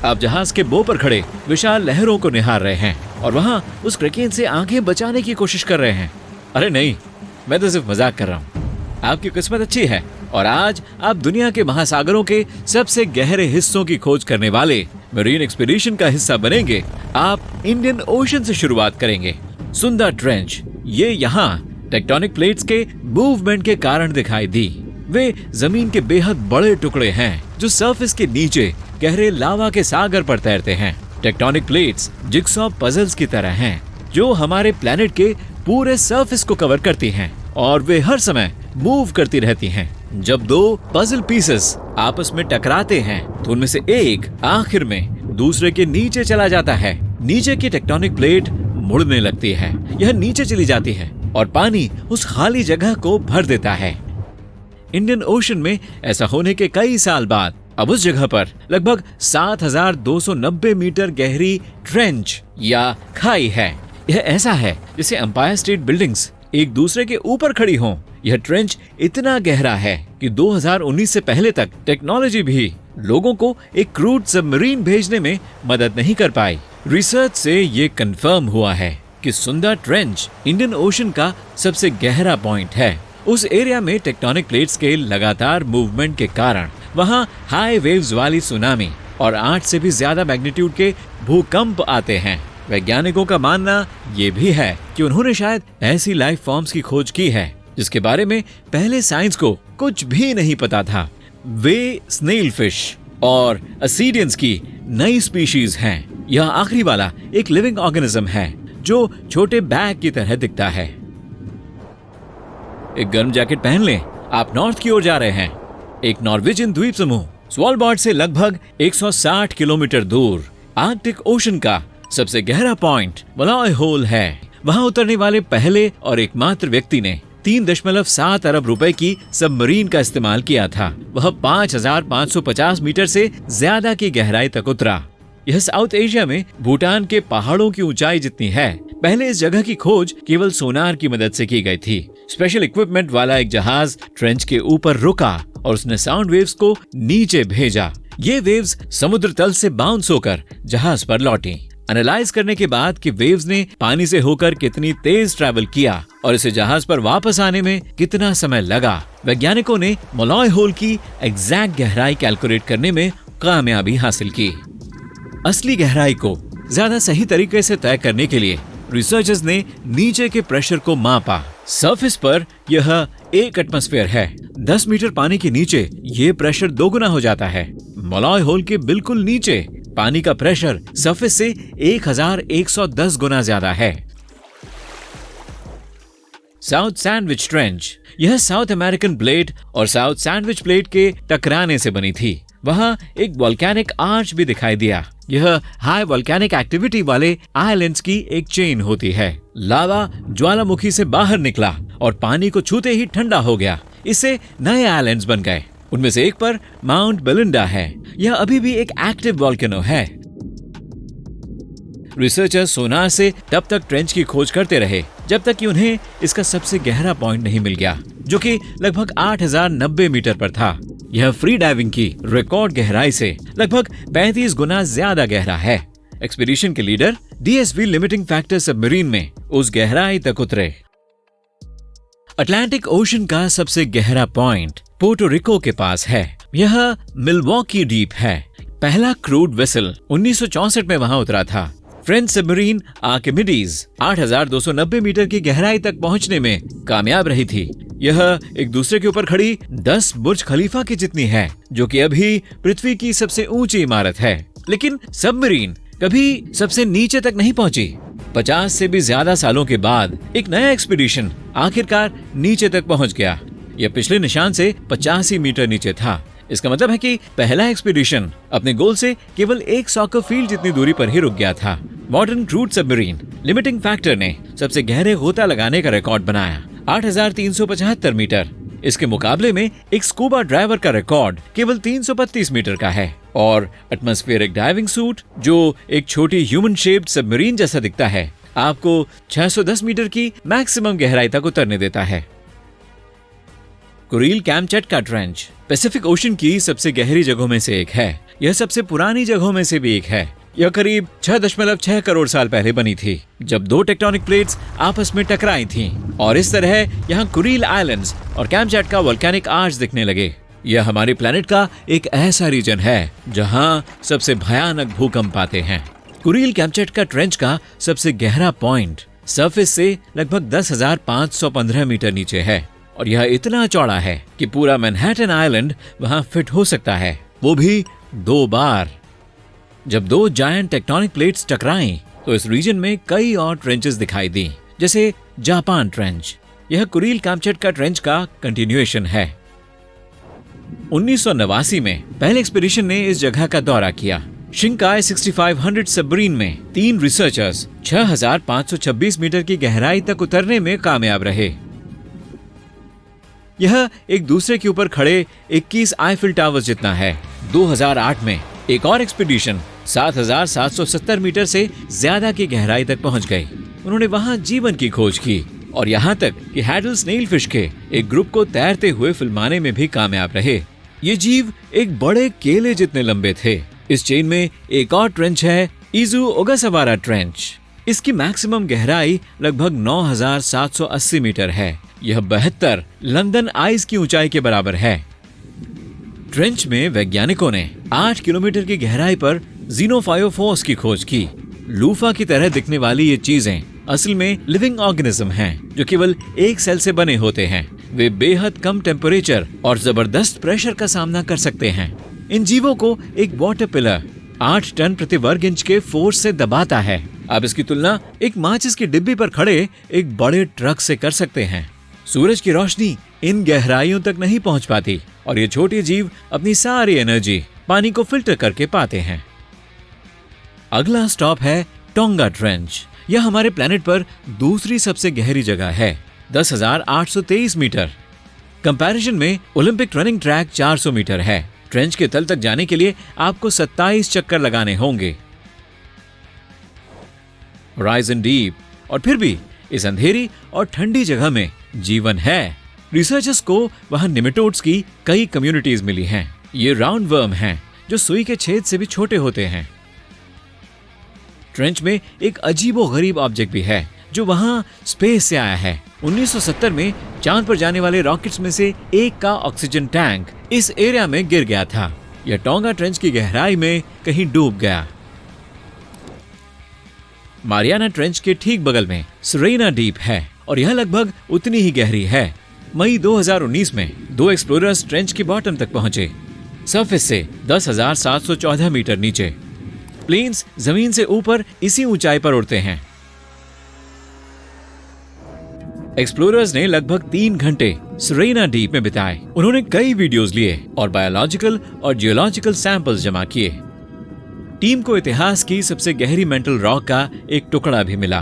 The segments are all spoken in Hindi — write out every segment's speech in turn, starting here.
आप जहाज के बो पर खड़े विशाल लहरों को निहार रहे हैं और वहाँ उस क्रकेन से आंखें बचाने की कोशिश कर रहे हैं। अरे नहीं, मैं तो सिर्फ मजाक कर रहा हूँ। आपकी किस्मत अच्छी है और आज आप दुनिया के महासागरों के सबसे गहरे हिस्सों की खोज करने वाले मरीन एक्सपीडिशन का हिस्सा बनेंगे। आप इंडियन ओशन से शुरुआत करेंगे। सुंदर ट्रेंच, ये यहाँ टेक्टोनिक प्लेट्स के मूवमेंट के कारण दिखाई दी। वे जमीन के बेहद बड़े टुकड़े हैं जो सरफेस के नीचे गहरे लावा के सागर पर तैरते हैं। टेक्टोनिक प्लेट्स जिगसॉ पजल्स की तरह हैं जो हमारे प्लेनेट के पूरे सरफेस को कवर करती हैं और वे हर समय मूव करती रहती हैं। जब दो पजल पीसेस आपस में टकराते हैं तो उनमें से एक आखिर में दूसरे के नीचे चला जाता है। नीचे की टेक्टोनिक प्लेट मुड़ने लगती है, यह नीचे चली जाती है और पानी उस खाली जगह को भर देता है। इंडियन ओशन में ऐसा होने के कई साल बाद अब उस जगह पर लगभग 7,290 मीटर गहरी ट्रेंच या खाई है। यह ऐसा है जैसे एम्पायर स्टेट बिल्डिंग्स एक दूसरे के ऊपर खड़ी हों। यह ट्रेंच इतना गहरा है कि 2019 से पहले तक टेक्नोलॉजी भी लोगों को एक क्रूड सबमरीन भेजने में मदद नहीं कर पाई। रिसर्च से ये कंफर्म हुआ है कि सुंदर ट्रेंच इंडियन ओशन का सबसे गहरा पॉइंट है। उस एरिया में टेक्टोनिक प्लेट्स के लगातार मूवमेंट के कारण वहाँ हाई वेव्स वाली सुनामी और 8 से भी ज्यादा मैग्नीट्यूड के भूकंप आते हैं। वैज्ञानिकों का मानना ये भी है कि उन्होंने शायद ऐसी लाइफ फॉर्म्स की खोज की है जिसके बारे में पहले साइंस को कुछ भी नहीं पता था। वे स्नेल फिश और असीडियंस की नई स्पीशीज हैं। यह आखिरी वाला एक लिविंग ऑर्गेनिज्म है जो छोटे बैग की तरह दिखता है। एक गर्म जैकेट पहन लें, आप नॉर्थ की ओर जा रहे हैं। एक नॉर्वेजियन द्वीप समूह स्वालबार्ड से लगभग 160 किलोमीटर दूर आर्कटिक ओशन का सबसे गहरा पॉइंट मलॉय होल है। वहां उतरने वाले पहले और एकमात्र व्यक्ति ने 3.7 अरब रुपए की सबमरीन का इस्तेमाल किया था। वह 5,550 मीटर से ज्यादा की गहराई तक उतरा। यह साउथ एशिया में भूटान के पहाड़ों की ऊंचाई जितनी है। पहले इस जगह की खोज केवल सोनार की मदद से की गई थी। स्पेशल इक्विपमेंट वाला एक जहाज ट्रेंच के ऊपर रुका और उसने साउंड वेव्स को नीचे भेजा। ये वेव्स समुद्र तल से बाउंस होकर जहाज पर लौटी। एनालाइज करने के बाद कि वेव्स ने पानी से होकर कितनी तेज ट्रैवल किया और इसे जहाज पर वापस आने में कितना समय लगा, वैज्ञानिकों ने मलॉय होल की एग्जैक्ट गहराई कैलकुलेट करने में कामयाबी हासिल की। असली गहराई को ज्यादा सही तरीके से तय करने के लिए रिसर्चर्स ने नीचे के प्रेशर को मापा। सरफेस पर यह 1 एटमॉस्फेयर है। 10 मीटर पानी के नीचे ये प्रेशर 2 गुना हो जाता है। मलॉय होल के बिल्कुल नीचे पानी का प्रेशर सरफेस से 1110 गुना ज्यादा है। साउथ सैंडविच ट्रेंच, यह साउथ अमेरिकन प्लेट और साउथ सैंडविच प्लेट के टकराने से बनी थी। वहां एक वोल्केनिक आर्च भी दिखाई दिया। यह हाई वोल्केनिक एक्टिविटी वाले आइलैंड्स की एक चेन होती है। लावा ज्वालामुखी से बाहर निकला और पानी को छूते ही ठंडा हो गया। इससे नए आइलैंड्स बन गए। उनमें से एक पर माउंट बेलिंडा है। यह अभी भी एक एक्टिव वोल्केनो है। रिसर्चर्स सोनार से तब तक ट्रेंच की खोज करते रहे जब तक कि उन्हें इसका सबसे गहरा पॉइंट नहीं मिल गया, जो कि लगभग 8,090 मीटर पर था। यह फ्री डाइविंग की रिकॉर्ड गहराई से लगभग 35 गुना ज्यादा गहरा है। एक्सपीडिशन के leader DSV limiting factor submarine में उस गहराई तक उतरे। अटलांटिक ओशन का सबसे गहरा पॉइंट पोर्टो रिको के पास है। यह मिल्वॉकी डीप है। पहला क्रूड वेसल 1964 में वहां उतरा था। फ्रेंच सबमरीन आर्किमिडीज 8,290 मीटर की गहराई तक पहुंचने में कामयाब रही थी। यह एक दूसरे के ऊपर खड़ी 10 बुर्ज खलीफा की जितनी है, जो कि अभी पृथ्वी की सबसे ऊंची इमारत है। लेकिन सबमरीन कभी सबसे नीचे तक नहीं पहुंची। 50 से भी ज्यादा सालों के बाद एक नया एक्सपीडिशन आखिरकार नीचे तक पहुंच गया। यह पिछले निशान से 85 मीटर नीचे था। इसका मतलब है कि पहला एक्सपीडिशन अपने गोल से केवल 1 सॉकर फील्ड जितनी दूरी पर ही रुक गया था। Modern crude submarine limiting factor ने सबसे गहरे गोता लगाने का रिकॉर्ड बनाया, 8,375 मीटर। इसके मुकाबले में एक स्कूबा ड्राइवर का रिकॉर्ड केवल 335 मीटर का है और एटमॉस्फेरिक डाइविंग सूट, जो एक छोटी ह्यूमन शेप्ड सबमरीन जैसा दिखता है, आपको 610 मीटर की मैक्सिमम गहराई तक उतरने देता है। कुरिल कैमचटका ट्रेंच पैसिफिक ओशन की सबसे गहरी जगहों में से एक है। यह सबसे पुरानी जगहों में से भी एक है। यह करीब 6.6 करोड़ साल पहले बनी थी, जब दो टेक्टोनिक प्लेट्स आपस में टकराई थीं, और इस तरह यहाँ कुरील आइलैंड्स और कैमचैटका वोल्केनिक आर्च दिखने लगे। यह हमारे प्लेनेट का एक ऐसा रीजन है जहाँ सबसे भयानक भूकंप आते हैं। कुरील कैमचैटका ट्रेंच का सबसे गहरा पॉइंट सरफेस से लगभग 10,515 मीटर नीचे है, और यह इतना चौड़ा है कि पूरा मैनहट्टन आइलैंड वहां फिट हो सकता है, वो भी 2 बार। जब दो जायंट टेक्टोनिक प्लेट्स टकराईं, तो इस रीजन में कई और ट्रेंचेस दिखाई दी, जैसे जापान ट्रेंच। यह कुरील कैमचैटका ट्रेंच का कंटिन्यूएशन है। 1989 में पहले एक्सपीडिशन ने इस जगह का दौरा किया। शिंकाई 6500 सबमरीन में 3 रिसर्चर्स 6,526 मीटर की गहराई तक उतरने में कामयाब रहे। यह एक दूसरे के ऊपर खड़े 21 आईफिल टावर्स जितना है। 2008 में एक और एक्सपीडिशन 7,770 मीटर से ज्यादा की गहराई तक पहुंच गई। उन्होंने वहां जीवन की खोज की, और यहाँ तक कि हैडल स्नेल फिश के एक ग्रुप को तैरते हुए फिल्माने में भी कामयाब रहे। ये जीव एक बड़े केले जितने लंबे थे। इस चेन में एक और ट्रेंच है, इजू ओगासावारा ट्रेंच। इसकी मैक्सिमम गहराई लगभग 9,780 मीटर है। यह 72 लंदन आइस की ऊंचाई के बराबर है। ट्रेंच में वैज्ञानिकों ने 8 किलोमीटर की गहराई पर ज़ीनोफायोफोर्स की खोज की। लूफा की तरह दिखने वाली ये चीजें असल में लिविंग ऑर्गेनिज्म हैं, जो केवल एक सेल से बने होते हैं। वे बेहद कम टेम्परेचर और जबरदस्त प्रेशर का सामना कर सकते हैं। इन जीवों को एक वाटर पिलर 8 टन प्रति वर्ग इंच के फोर्स से दबाता है। आप इसकी तुलना एक माचिस की डिब्बी पर खड़े एक बड़े ट्रक से कर सकते हैं। सूरज की रोशनी इन गहराइयों तक नहीं पहुंच पाती, और ये छोटे जीव अपनी सारी एनर्जी पानी को फिल्टर करके पाते हैं। अगला स्टॉप है टोंगा ट्रेंच। यह हमारे प्लेनेट पर दूसरी सबसे गहरी जगह है, 10,823 मीटर। कंपैरिजन में ओलंपिक रनिंग ट्रैक 400 मीटर है। ट्रेंच के तल तक जाने के लिए आपको 27 चक्कर लगाने होंगे। होराइजन डीप, और फिर भी इस अंधेरी और ठंडी जगह में जीवन है। रिसर्चर्स को वहां निमेटोड्स की कई कम्युनिटीज मिली हैं। ये राउंड वर्म हैं, जो सुई के छेद से भी छोटे होते हैं। ट्रेंच में एक अजीबोगरीब ऑब्जेक्ट भी है, जो वहां स्पेस से आया है। 1970 में चांद पर जाने वाले रॉकेट्स में से एक का ऑक्सीजन टैंक इस एरिया में गिर गया था। यह टोंगा ट्रेंच की गहराई में कहीं डूब गया। मारियाना ट्रेंच के ठीक बगल में सुरेना डीप है, और यह लगभग उतनी ही गहरी है। मई 2019 में 2 एक्सप्लोरर्स ट्रेंच की बॉटम तक पहुंचे, सरफेस से 10,714 मीटर नीचे। प्लेन्स जमीन से ऊपर इसी ऊंचाई पर उड़ते हैं। एक्सप्लोरर्स ने लगभग 3 घंटे सुरेना डीप में बिताए। उन्होंने कई वीडियोस लिए और बायोलॉजिकल और जियोलॉजिकल सैंपल्स जमा किए। टीम को इतिहास की सबसे गहरी मेंटल रॉक का एक टुकड़ा भी मिला।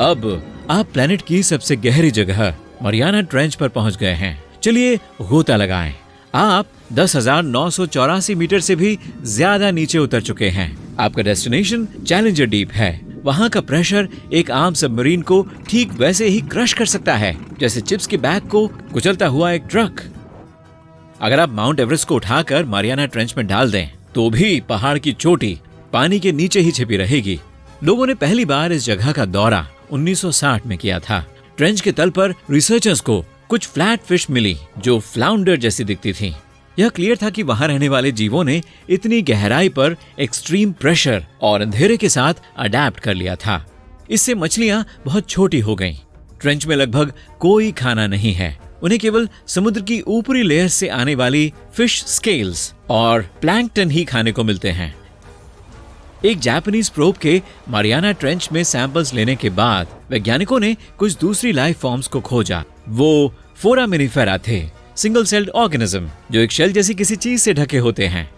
अब आप प्लेनेट की सबसे गहरी जगह मारियाना ट्रेंच पर पहुंच गए हैं। चलिए गोता लगाएं। आप 10,984 मीटर से भी ज्यादा नीचे उतर चुके हैं। आपका डेस्टिनेशन चैलेंजर डीप है। वहां का प्रेशर एक आम सबमरीन को ठीक वैसे ही क्रश कर सकता है, जैसे चिप्स के बैग को कुचलता हुआ एक ट्रक। अगर आप माउंट एवरेस्ट को उठाकर मारियाना ट्रेंच में डाल दें, तो भी पहाड़ की चोटी पानी के नीचे ही छिपी रहेगी। लोगों ने पहली बार इस जगह का दौरा 1960 में किया था। ट्रेंच के तल पर रिसर्चर्स को कुछ फ्लैट फिश मिली, जो फ्लाउंडर जैसी दिखती थी। यह क्लियर था कि वहां रहने वाले जीवों ने इतनी गहराई पर एक्सट्रीम प्रेशर और अंधेरे के साथ अडैप्ट कर लिया था। इससे मछलियां बहुत छोटी हो गईं। ट्रेंच में लगभग कोई खाना नहीं है। उन्हें केवल समुद्र की ऊपरी लेयर से आने वाली फिश स्केल्स और प्लैंकटन ही खाने को मिलते हैं। एक जापानीज प्रोब के मारियाना ट्रेंच में सैंपल्स लेने के बाद वैज्ञानिकों ने कुछ दूसरी लाइफ फॉर्म्स को खोजा। वो फोरामिनिफेरा थे, सिंगल सेल्ड ऑर्गेनिज्म, जो एक शेल जैसी किसी चीज से ढके होते हैं।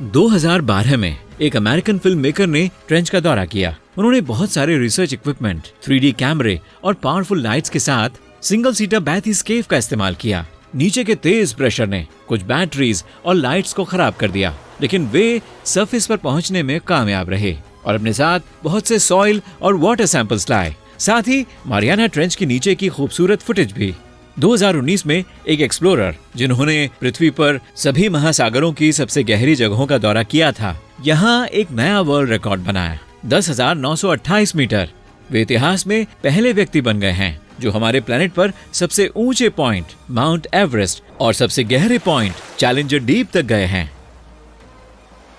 2012 में एक अमेरिकन फिल्म मेकर ने ट्रेंच का दौरा किया। उन्होंने बहुत सारे रिसर्च इक्विपमेंट, 3D कैमरे और पावरफुल लाइट्स के साथ सिंगल सीटर बैथिस्केप का इस्तेमाल किया। नीचे के तेज प्रेशर ने कुछ बैटरीज और लाइट्स को खराब कर दिया, लेकिन वे सरफेस पर पहुंचने में कामयाब रहे और अपने साथ बहुत से सॉइल और वाटर सैंपल्स लाए। साथ ही मारियाना ट्रेंच के नीचे की खूबसूरत फुटेज भी। 2019 में एक एक्सप्लोरर जिन्होंने पृथ्वी पर सभी महासागरों की सबसे गहरी जगहों का दौरा किया था, यहाँ एक नया वर्ल्ड रिकॉर्ड बनाया, 10,928 मीटर। वे इतिहास में पहले व्यक्ति बन गए हैं जो हमारे प्लेनेट पर सबसे ऊंचे पॉइंट माउंट एवरेस्ट और सबसे गहरे पॉइंट चैलेंजर डीप तक गए हैं।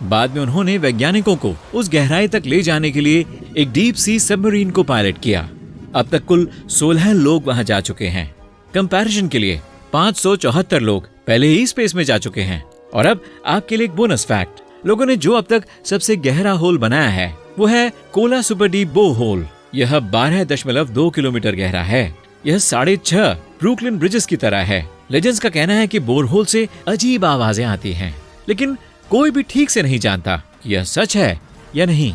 बाद में उन्होंने वैज्ञानिकों को उस गहराई तक ले जाने के लिए एक डीप सी सबमरीन को पायलट किया। अब तक कुल 16 लोग वहां जा चुके हैं। कंपैरिजन के लिए 574 लोग पहले ही स्पेस में जा चुके हैं। और अब आपके लिए एक बोनस फैक्ट, लोगों ने जो अब तक सबसे गहरा होल बनाया है वो है कोला सुपर डीप बो होल। यह 12.2 किलोमीटर गहरा है। यह 6.5 ब्रुकलिन ब्रिजेस की तरह है। लेजेंड्स का कहना है कि बोरहोल से अजीब आवाजें आती हैं, लेकिन कोई भी ठीक से नहीं जानता यह सच है या नहीं।